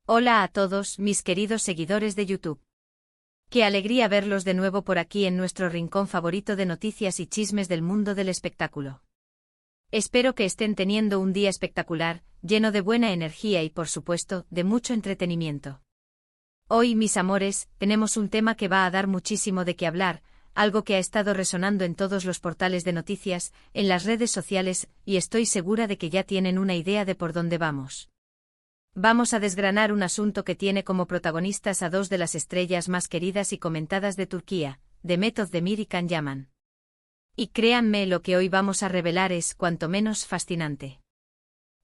Hola a todos, mis queridos seguidores de YouTube. Qué alegría verlos de nuevo por aquí en nuestro rincón favorito de noticias y chismes del mundo del espectáculo. Espero que estén teniendo un día espectacular, lleno de buena energía y, por supuesto, de mucho entretenimiento. Hoy, mis amores, tenemos un tema que va a dar muchísimo de qué hablar, algo que ha estado resonando en todos los portales de noticias, en las redes sociales, y estoy segura de que ya tienen una idea de por dónde vamos. Vamos a desgranar un asunto que tiene como protagonistas a dos de las estrellas más queridas y comentadas de Turquía, Demet Özdemir y Can Yaman. Y créanme, lo que hoy vamos a revelar es cuanto menos fascinante.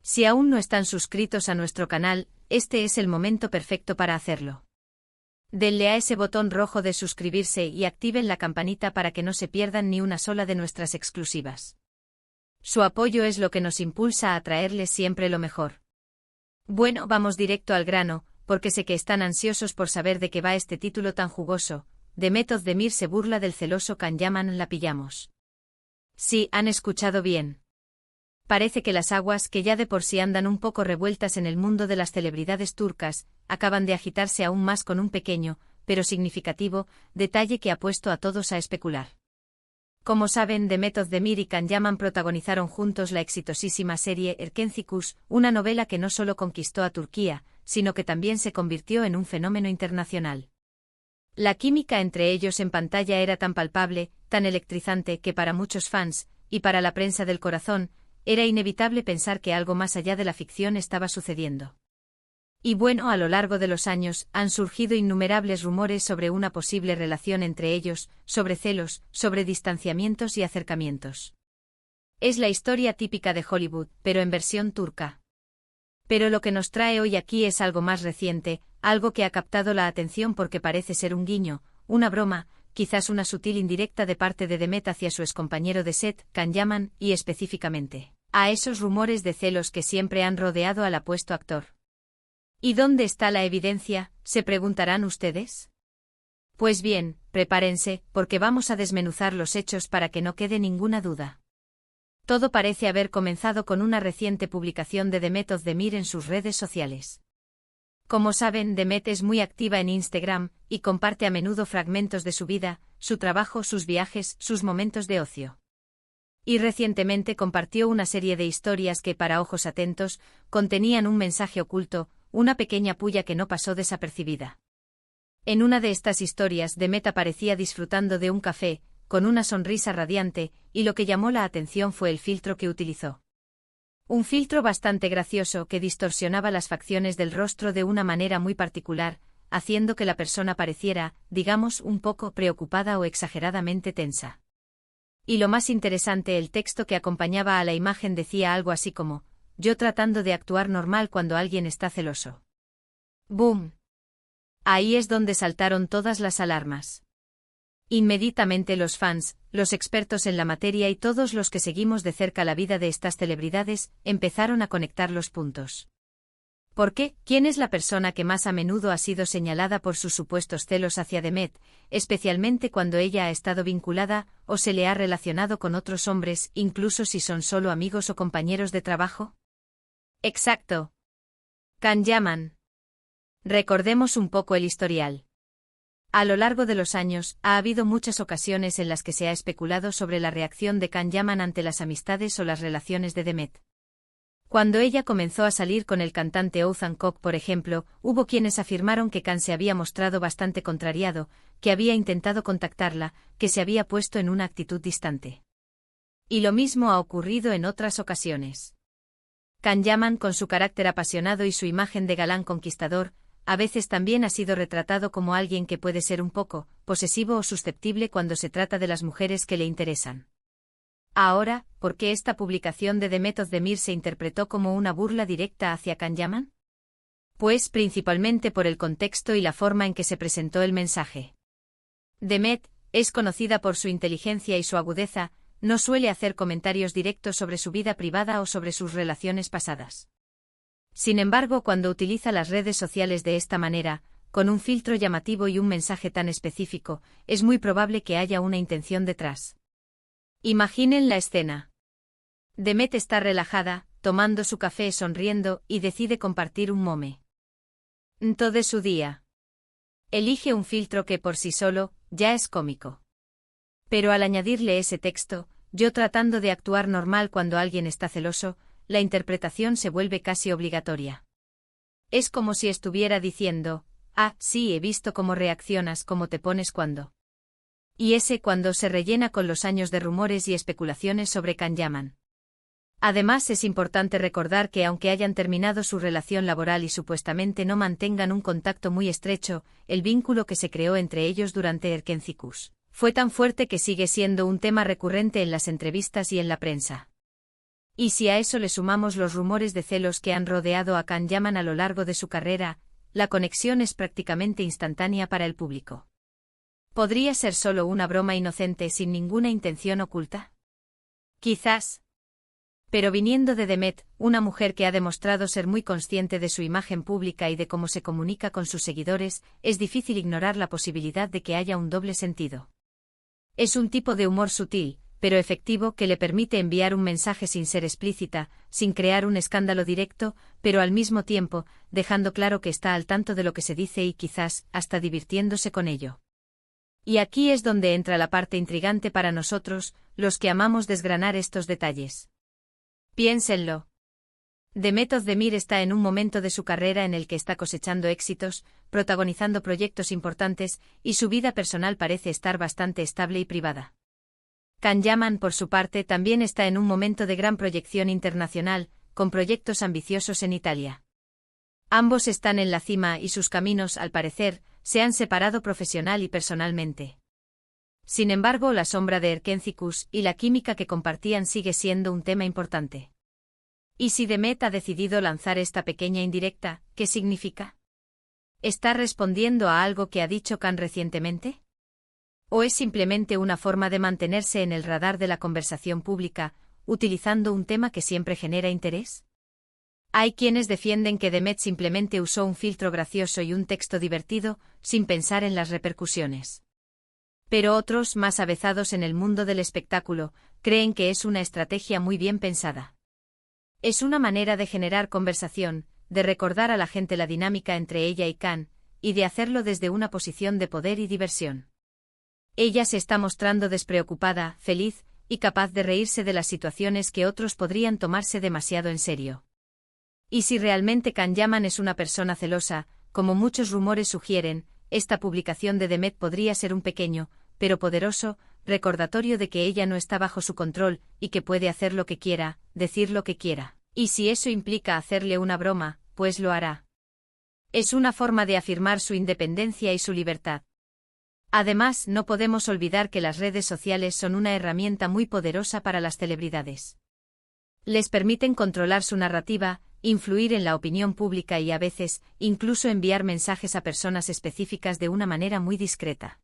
Si aún no están suscritos a nuestro canal, este es el momento perfecto para hacerlo. Denle a ese botón rojo de suscribirse y activen la campanita para que no se pierdan ni una sola de nuestras exclusivas. Su apoyo es lo que nos impulsa a traerles siempre lo mejor. Bueno, vamos directo al grano, porque sé que están ansiosos por saber de qué va este título tan jugoso. Demet Özdemir se burla del celoso Can Yaman. La pillamos. Sí, han escuchado bien. Parece que las aguas, que ya de por sí andan un poco revueltas en el mundo de las celebridades turcas, acaban de agitarse aún más con un pequeño, pero significativo, detalle que ha puesto a todos a especular. Como saben, Demet Özdemir y Can Yaman protagonizaron juntos la exitosísima serie Erkenci, una novela que no solo conquistó a Turquía, sino que también se convirtió en un fenómeno internacional. La química entre ellos en pantalla era tan palpable, tan electrizante, que para muchos fans, y para la prensa del corazón, era inevitable pensar que algo más allá de la ficción estaba sucediendo. Y bueno, a lo largo de los años, han surgido innumerables rumores sobre una posible relación entre ellos, sobre celos, sobre distanciamientos y acercamientos. Es la historia típica de Hollywood, pero en versión turca. Pero lo que nos trae hoy aquí es algo más reciente, algo que ha captado la atención porque parece ser un guiño, una broma, quizás una sutil indirecta de parte de Demet hacia su excompañero de set, Can Yaman, y específicamente, a esos rumores de celos que siempre han rodeado al apuesto actor. ¿Y dónde está la evidencia?, se preguntarán ustedes. Pues bien, prepárense, porque vamos a desmenuzar los hechos para que no quede ninguna duda. Todo parece haber comenzado con una reciente publicación de Demet Özdemir en sus redes sociales. Como saben, Demet es muy activa en Instagram, y comparte a menudo fragmentos de su vida, su trabajo, sus viajes, sus momentos de ocio. Y recientemente compartió una serie de historias que, para ojos atentos, contenían un mensaje oculto, una pequeña puya que no pasó desapercibida. En una de estas historias, Demet aparecía disfrutando de un café, con una sonrisa radiante, y lo que llamó la atención fue el filtro que utilizó. Un filtro bastante gracioso que distorsionaba las facciones del rostro de una manera muy particular, haciendo que la persona pareciera, digamos, un poco preocupada o exageradamente tensa. Y lo más interesante, el texto que acompañaba a la imagen decía algo así como: yo tratando de actuar normal cuando alguien está celoso. ¡Boom! Ahí es donde saltaron todas las alarmas. Inmediatamente los fans, los expertos en la materia y todos los que seguimos de cerca la vida de estas celebridades, empezaron a conectar los puntos. ¿Por qué? ¿Quién es la persona que más a menudo ha sido señalada por sus supuestos celos hacia Demet, especialmente cuando ella ha estado vinculada o se le ha relacionado con otros hombres, incluso si son solo amigos o compañeros de trabajo? Exacto. Can Yaman. Recordemos un poco el historial. A lo largo de los años, ha habido muchas ocasiones en las que se ha especulado sobre la reacción de Can Yaman ante las amistades o las relaciones de Demet. Cuando ella comenzó a salir con el cantante Oğuzhan Koç, por ejemplo, hubo quienes afirmaron que Can se había mostrado bastante contrariado, que había intentado contactarla, que se había puesto en una actitud distante. Y lo mismo ha ocurrido en otras ocasiones. Can Yaman, con su carácter apasionado y su imagen de galán conquistador, a veces también ha sido retratado como alguien que puede ser un poco posesivo o susceptible cuando se trata de las mujeres que le interesan. Ahora, ¿por qué esta publicación de Demet Özdemir se interpretó como una burla directa hacia Can Yaman? Pues principalmente por el contexto y la forma en que se presentó el mensaje. Demet es conocida por su inteligencia y su agudeza, no suele hacer comentarios directos sobre su vida privada o sobre sus relaciones pasadas. Sin embargo, cuando utiliza las redes sociales de esta manera, con un filtro llamativo y un mensaje tan específico, es muy probable que haya una intención detrás. Imaginen la escena. Demet está relajada, tomando su café, sonriendo, y decide compartir un mome. Todo su día. Elige un filtro que por sí solo, ya es cómico. Pero al añadirle ese texto, yo tratando de actuar normal cuando alguien está celoso, la interpretación se vuelve casi obligatoria. Es como si estuviera diciendo, ah, sí, he visto cómo reaccionas, cómo te pones cuando. Y ese cuando se rellena con los años de rumores y especulaciones sobre Can Yaman. Además es importante recordar que aunque hayan terminado su relación laboral y supuestamente no mantengan un contacto muy estrecho, el vínculo que se creó entre ellos durante Erkencikus fue tan fuerte que sigue siendo un tema recurrente en las entrevistas y en la prensa. Y si a eso le sumamos los rumores de celos que han rodeado a Can Yaman a lo largo de su carrera, la conexión es prácticamente instantánea para el público. ¿Podría ser solo una broma inocente sin ninguna intención oculta? Quizás. Pero viniendo de Demet, una mujer que ha demostrado ser muy consciente de su imagen pública y de cómo se comunica con sus seguidores, es difícil ignorar la posibilidad de que haya un doble sentido. Es un tipo de humor sutil, pero efectivo que le permite enviar un mensaje sin ser explícita, sin crear un escándalo directo, pero al mismo tiempo, dejando claro que está al tanto de lo que se dice y quizás, hasta divirtiéndose con ello. Y aquí es donde entra la parte intrigante para nosotros, los que amamos desgranar estos detalles. Piénsenlo. Demet Özdemir está en un momento de su carrera en el que está cosechando éxitos, protagonizando proyectos importantes, y su vida personal parece estar bastante estable y privada. Can Yaman, por su parte, también está en un momento de gran proyección internacional, con proyectos ambiciosos en Italia. Ambos están en la cima y sus caminos, al parecer, se han separado profesional y personalmente. Sin embargo, la sombra de Erkencikus y la química que compartían sigue siendo un tema importante. ¿Y si Demet ha decidido lanzar esta pequeña indirecta, qué significa? ¿Está respondiendo a algo que ha dicho Can recientemente? ¿O es simplemente una forma de mantenerse en el radar de la conversación pública, utilizando un tema que siempre genera interés? Hay quienes defienden que Demet simplemente usó un filtro gracioso y un texto divertido, sin pensar en las repercusiones. Pero otros, más avezados en el mundo del espectáculo, creen que es una estrategia muy bien pensada. Es una manera de generar conversación, de recordar a la gente la dinámica entre ella y Can, y de hacerlo desde una posición de poder y diversión. Ella se está mostrando despreocupada, feliz, y capaz de reírse de las situaciones que otros podrían tomarse demasiado en serio. Y si realmente Can Yaman es una persona celosa, como muchos rumores sugieren, esta publicación de Demet podría ser un pequeño, pero poderoso, recordatorio de que ella no está bajo su control, y que puede hacer lo que quiera, decir lo que quiera. Y si eso implica hacerle una broma, pues lo hará. Es una forma de afirmar su independencia y su libertad. Además, no podemos olvidar que las redes sociales son una herramienta muy poderosa para las celebridades. Les permiten controlar su narrativa, influir en la opinión pública y a veces, incluso enviar mensajes a personas específicas de una manera muy discreta.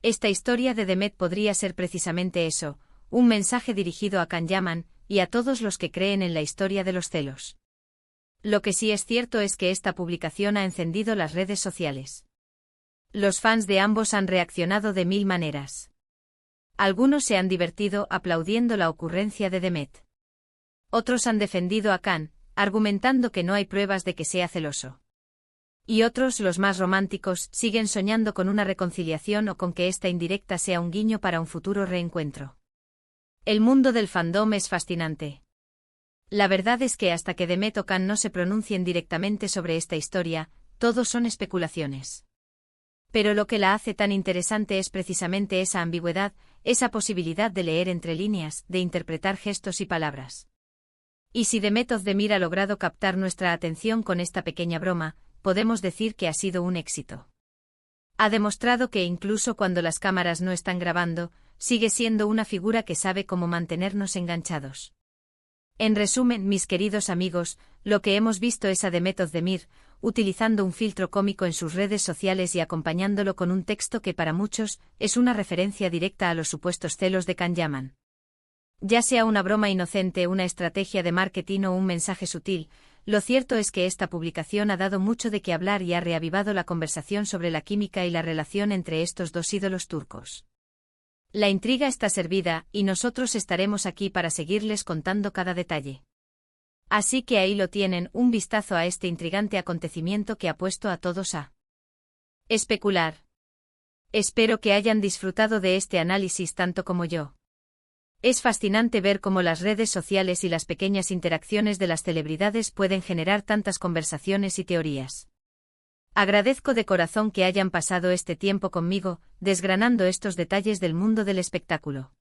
Esta historia de Demet podría ser precisamente eso, un mensaje dirigido a Can Yaman y a todos los que creen en la historia de los celos. Lo que sí es cierto es que esta publicación ha encendido las redes sociales. Los fans de ambos han reaccionado de mil maneras. Algunos se han divertido aplaudiendo la ocurrencia de Demet. Otros han defendido a Can, argumentando que no hay pruebas de que sea celoso. Y otros, los más románticos, siguen soñando con una reconciliación o con que esta indirecta sea un guiño para un futuro reencuentro. El mundo del fandom es fascinante. La verdad es que hasta que Demet o Can no se pronuncien directamente sobre esta historia, todo son especulaciones. Pero lo que la hace tan interesante es precisamente esa ambigüedad, esa posibilidad de leer entre líneas, de interpretar gestos y palabras. Y si Demet Özdemir ha logrado captar nuestra atención con esta pequeña broma, podemos decir que ha sido un éxito. Ha demostrado que incluso cuando las cámaras no están grabando, sigue siendo una figura que sabe cómo mantenernos enganchados. En resumen, mis queridos amigos, lo que hemos visto es a Demet Özdemir, utilizando un filtro cómico en sus redes sociales y acompañándolo con un texto que para muchos es una referencia directa a los supuestos celos de Can Yaman. Ya sea una broma inocente, una estrategia de marketing o un mensaje sutil, lo cierto es que esta publicación ha dado mucho de qué hablar y ha reavivado la conversación sobre la química y la relación entre estos dos ídolos turcos. La intriga está servida, y nosotros estaremos aquí para seguirles contando cada detalle. Así que ahí lo tienen, un vistazo a este intrigante acontecimiento que ha puesto a todos a especular. Espero que hayan disfrutado de este análisis tanto como yo. Es fascinante ver cómo las redes sociales y las pequeñas interacciones de las celebridades pueden generar tantas conversaciones y teorías. Agradezco de corazón que hayan pasado este tiempo conmigo, desgranando estos detalles del mundo del espectáculo.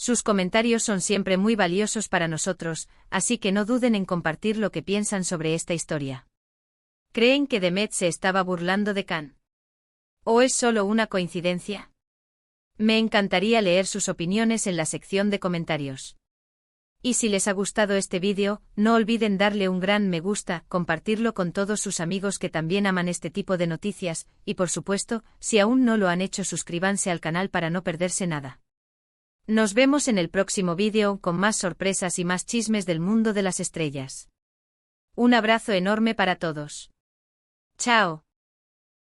Sus comentarios son siempre muy valiosos para nosotros, así que no duden en compartir lo que piensan sobre esta historia. ¿Creen que The Met se estaba burlando de Khan? ¿O es solo una coincidencia? Me encantaría leer sus opiniones en la sección de comentarios. Y si les ha gustado este vídeo, no olviden darle un gran me gusta, compartirlo con todos sus amigos que también aman este tipo de noticias, y por supuesto, si aún no lo han hecho, suscríbanse al canal para no perderse nada. Nos vemos en el próximo vídeo con más sorpresas y más chismes del mundo de las estrellas. Un abrazo enorme para todos. Chao.